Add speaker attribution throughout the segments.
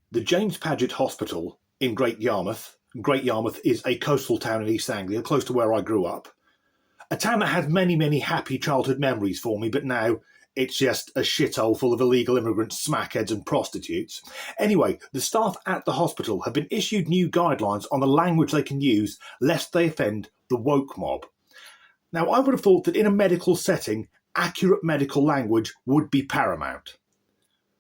Speaker 1: The James Paget Hospital in Great Yarmouth. Great Yarmouth is a coastal town in East Anglia, close to where I grew up. A town that had many, many happy childhood memories for me, but now it's just a shithole full of illegal immigrants, smackheads and prostitutes. Anyway, the staff at the hospital have been issued new guidelines on the language they can use lest they offend the woke mob. Now, I would have thought that in a medical setting, accurate medical language would be paramount.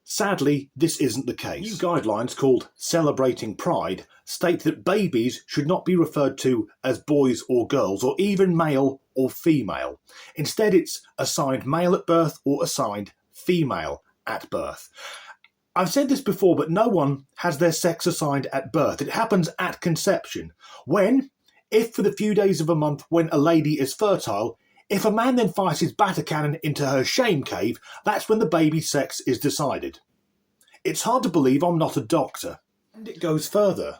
Speaker 1: Sadly, this isn't the case. New guidelines called Celebrating Pride state that babies should not be referred to as boys or girls, or even male or female. Instead, it's assigned male at birth or assigned female at birth. I've said this before, but no one has their sex assigned at birth. It happens at conception, when, if for the few days of a month when a lady is fertile, if a man then fires his batter cannon into her shame cave, that's when the baby's sex is decided. It's hard to believe I'm not a doctor. And it goes further.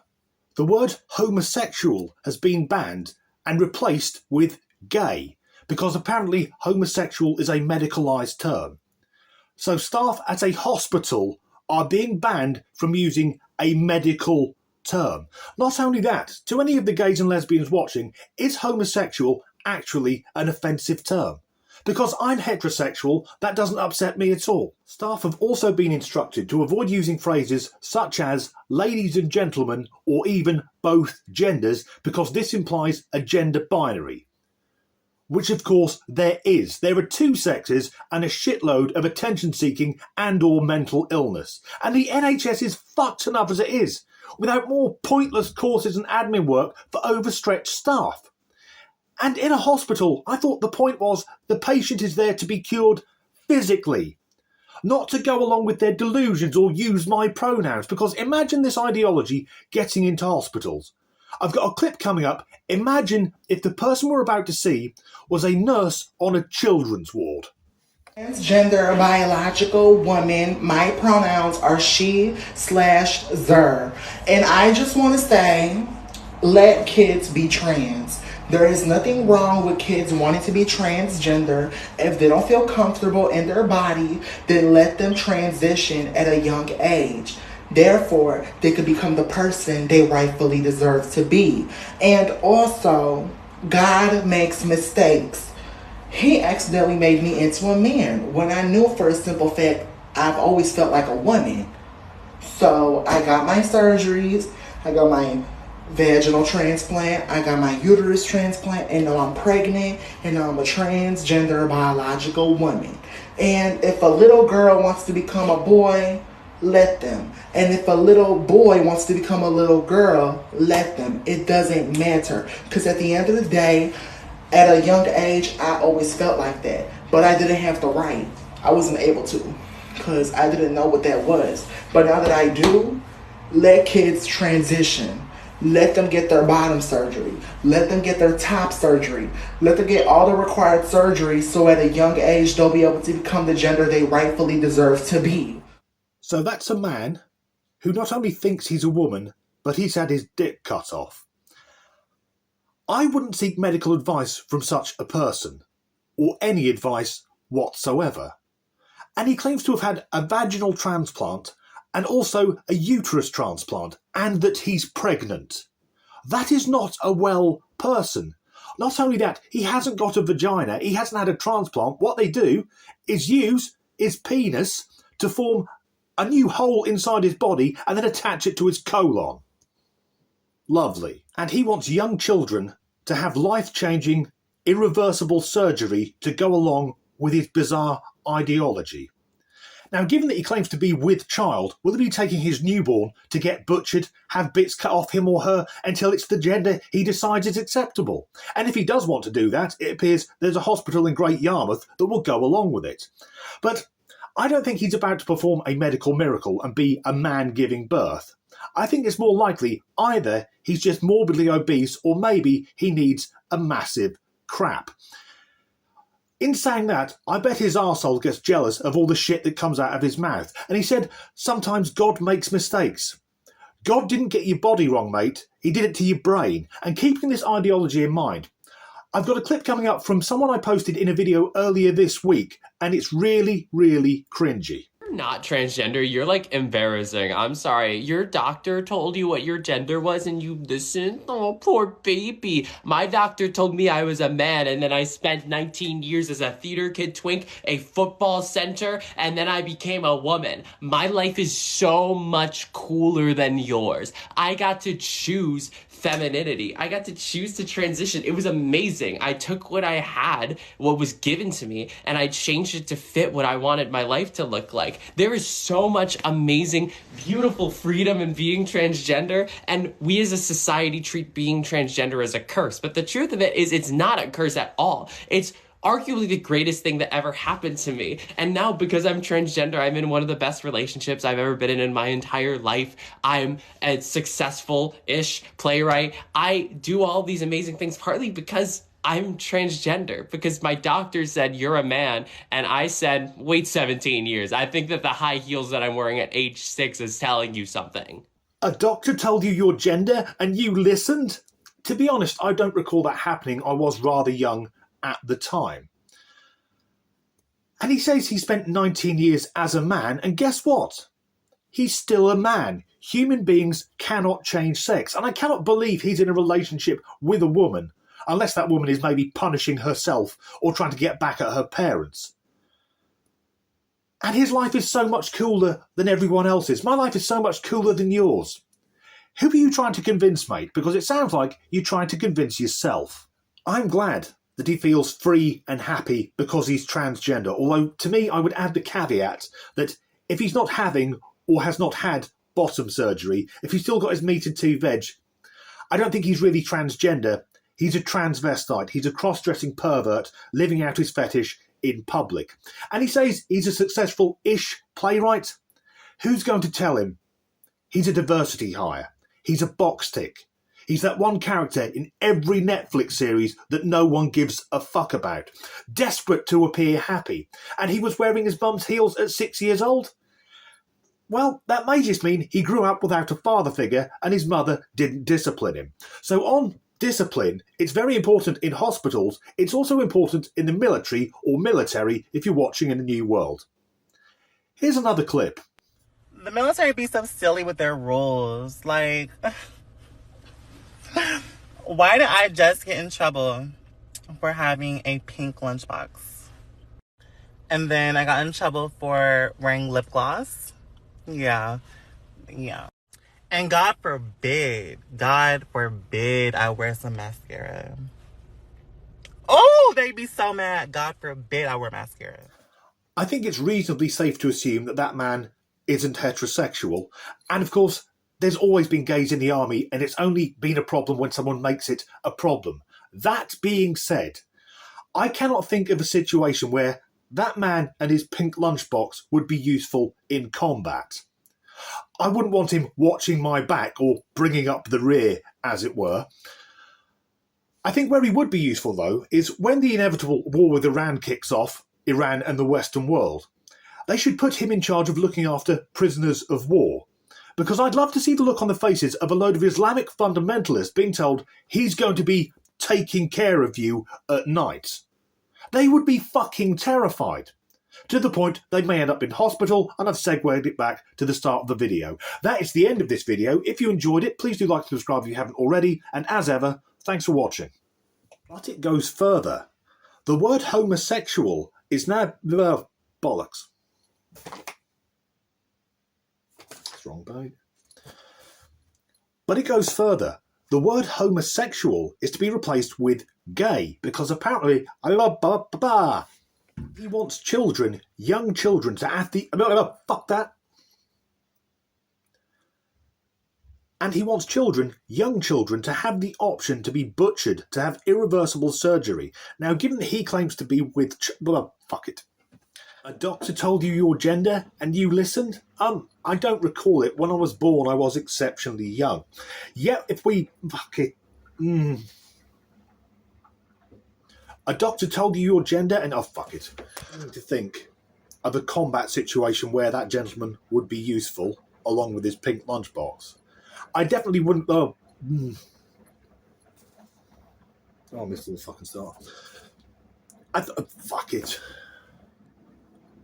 Speaker 1: The word homosexual has been banned and replaced with gay, because apparently homosexual is a medicalised term. So staff at a hospital are being banned from using a medical term. Not only that, to any of the gays and lesbians watching, is homosexual actually an offensive term? Because I'm heterosexual, that doesn't upset me at all. Staff have also been instructed to avoid using phrases such as ladies and gentlemen or even both genders, because this implies a gender binary. Which of course there is. There are two sexes and a shitload of attention-seeking and or mental illness. And the NHS is fucked enough as it is, without more pointless courses and admin work for overstretched staff. And in a hospital, I thought the point was the patient is there to be cured physically, not to go along with their delusions or use my pronouns, because imagine this ideology getting into hospitals. I've got a clip coming up. Imagine if the person we're about to see was a nurse on a children's ward.
Speaker 2: Transgender biological woman. My pronouns are she/zer. And I just want to say, let kids be trans. There is nothing wrong with kids wanting to be transgender. If they don't feel comfortable in their body, then let them transition at a young age. Therefore, they could become the person they rightfully deserve to be. And also, God makes mistakes. He accidentally made me into a man when I knew for a simple fact I've always felt like a woman. So I got my surgeries, I got my vaginal transplant, I got my uterus transplant, and now I'm pregnant, and now I'm a transgender biological woman. And if a little girl wants to become a boy, let them. And if a little boy wants to become a little girl, let them. It doesn't matter. Because at the end of the day, at a young age, I always felt like that. But I didn't have the right. I wasn't able to. Because I didn't know what that was. But now that I do, let kids transition. Let them get their bottom surgery. Let them get their top surgery. Let them get all the required surgery so at a young age they'll be able to become the gender they rightfully deserve to be.
Speaker 1: So that's a man who not only thinks he's a woman, but he's had his dick cut off. I wouldn't seek medical advice from such a person, or any advice whatsoever. And he claims to have had a vaginal transplant and also a uterus transplant, and that he's pregnant. That is not a well person. Not only that, he hasn't got a vagina, he hasn't had a transplant. What they do is use his penis to form a new hole inside his body and then attach it to his colon. Lovely. And he wants young children to have life-changing, irreversible surgery to go along with his bizarre ideology. Now, given that he claims to be with child, will he be taking his newborn to get butchered, have bits cut off him or her until it's the gender he decides is acceptable? And if he does want to do that, it appears there's a hospital in Great Yarmouth that will go along with it. But I don't think he's about to perform a medical miracle and be a man giving birth. I think it's more likely either he's just morbidly obese or maybe he needs a massive crap. In saying that, I bet his arsehole gets jealous of all the shit that comes out of his mouth. And he said, sometimes God makes mistakes. God didn't get your body wrong, mate. He did it to your brain. And keeping this ideology in mind, I've got a clip coming up from someone I posted in a video earlier this week, and it's really, really cringy.
Speaker 3: You're not transgender. You're like embarrassing. I'm sorry. Your doctor told you what your gender was and you listened? Oh, poor baby. My doctor told me I was a man, and then I spent 19 years as a theater kid twink, a football center, and then I became a woman. My life is so much cooler than yours. I got to choose femininity. I got to choose to transition. It was amazing. I took what I had, what was given to me, and I changed it to fit what I wanted my life to look like. There is so much amazing, beautiful freedom in being transgender, and we as a society treat being transgender as a curse. But the truth of it is it's not a curse at all. It's arguably the greatest thing that ever happened to me. And now, because I'm transgender, I'm in one of the best relationships I've ever been in my entire life. I'm a successful-ish playwright. I do all these amazing things partly because I'm transgender, because my doctor said, you're a man, and I said, wait 17 years. I think that the high heels that I'm wearing at age 6 is telling you something.
Speaker 1: A doctor told you your gender and you listened? To be honest, I don't recall that happening. I was rather young at the time. And he says he spent 19 years as a man, and guess what? He's still a man. Human beings cannot change sex, and I cannot believe he's in a relationship with a woman, unless that woman is maybe punishing herself or trying to get back at her parents. And his life is so much cooler than everyone else's. My life is so much cooler than yours. Who are you trying to convince, mate? Because it sounds like you're trying to convince yourself. I'm glad that he feels free and happy because he's transgender, although to me I would add the caveat that if he's not having or has not had bottom surgery, if he's still got his meat and two veg, I don't think he's really transgender. He's a transvestite. He's a cross-dressing pervert living out his fetish in public. And he says he's a successful-ish playwright. Who's going to tell him? He's a diversity hire. He's a box tick. He's that one character in every Netflix series that no one gives a fuck about, desperate to appear happy. And he was wearing his mum's heels at 6 years old? Well, that may just mean he grew up without a father figure and his mother didn't discipline him. So on discipline, it's very important in hospitals. It's also important in the military or military if you're watching in the New World. Here's another clip.
Speaker 2: The military be so silly with their rules. Like, why did I just get in trouble for having a pink lunchbox? And then I got in trouble for wearing lip gloss. Yeah. And God forbid I wear some mascara. Oh, they'd be so mad. God forbid I wear mascara.
Speaker 1: I think it's reasonably safe to assume that that man isn't heterosexual. And of course, there's always been gays in the army, and it's only been a problem when someone makes it a problem. That being said, I cannot think of a situation where that man and his pink lunchbox would be useful in combat. I wouldn't want him watching my back or bringing up the rear, as it were. I think where he would be useful, though, is when the inevitable war with Iran kicks off, Iran and the Western world. They should put him in charge of looking after prisoners of war. Because I'd love to see the look on the faces of a load of Islamic fundamentalists being told he's going to be taking care of you at night. They would be fucking terrified. To the point they may end up in hospital, and I've segued it back to the start of the video. That is the end of this video. If you enjoyed it, please do like and subscribe if you haven't already, and as ever, thanks for watching. But it goes further. The word homosexual is now... bollocks. That's wrong, babe. But it goes further. The word homosexual is to be replaced with gay, because apparently... he wants children, young children, to have the... fuck that. And he wants children, young children, to have the option to be butchered, to have irreversible surgery. Now, given that he claims to be with... fuck it. A doctor told you your gender and you listened? I don't recall it. When I was born, I was exceptionally young. Yeah, if we... fuck it. A doctor told you your gender and... oh, fuck it. I need to think of a combat situation where that gentleman would be useful, along with his pink lunchbox. I definitely wouldn't... I missed the fucking start. Fuck it.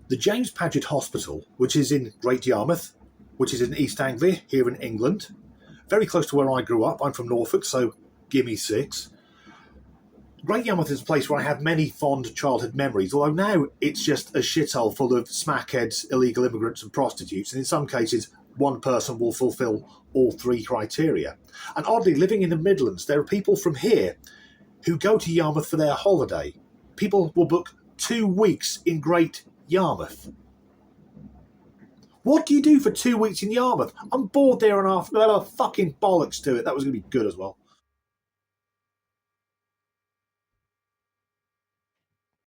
Speaker 1: The James Paget Hospital, which is in Great Yarmouth, which is in East Anglia, here in England, very close to where I grew up. I'm from Norfolk, so gimme 6. Great Yarmouth is a place where I have many fond childhood memories, although now it's just a shithole full of smackheads, illegal immigrants and prostitutes, and in some cases one person will fulfil all 3 criteria. And oddly, living in the Midlands, there are people from here who go to Yarmouth for their holiday. People will book 2 weeks in Great Yarmouth. What do you do for 2 weeks in Yarmouth? I'm bored there and after. Well, fucking bollocks to it. That was going to be good as well.